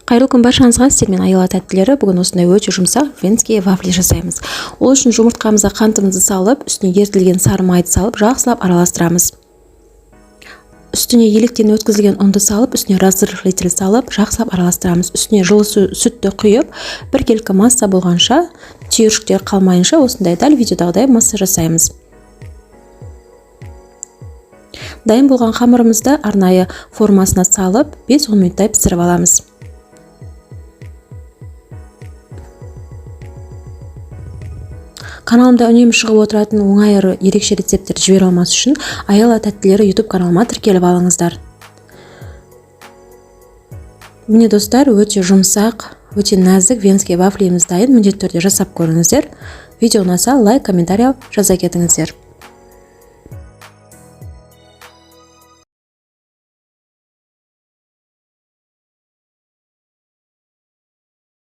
Қайырлы күн баршаңызға, сіздермен Аяла тәттілері. Бүгін осындай өте жұмсақ венский вафли жасаймыз. Ол үшін жұмыртқамызға қантымызды салып, үстіне ерітілген сары майды салып, жақсылап араластырамыз. Үстіне електен өткізілген ұнды салып, үстіне разрыхлитель салып, жақсылап араластырамыз. Үстіне жылы сүтті құйып, біркелкі масса болғанша, түйіршіктер қалмайынша осындай дәл видеодағыдай масса жасаймыз. Дайын болған қамырымызды арнайы формасына салып, 5-10 минуттай пісіріп аламыз. Каналымда үнемі шығып отыратын оңай әрі ерекше рецепттерді жібере алмас үшін Аяла тәттілері YouTube каналыма тіркеліп алыңыздар. Міне достар, өте жұмсақ, өте нәзік венский вафлиміз дайын. Міндетті түрде жасап көріңіздер. Видео ұнаса лайк, комментарий жаза кетіңіздер.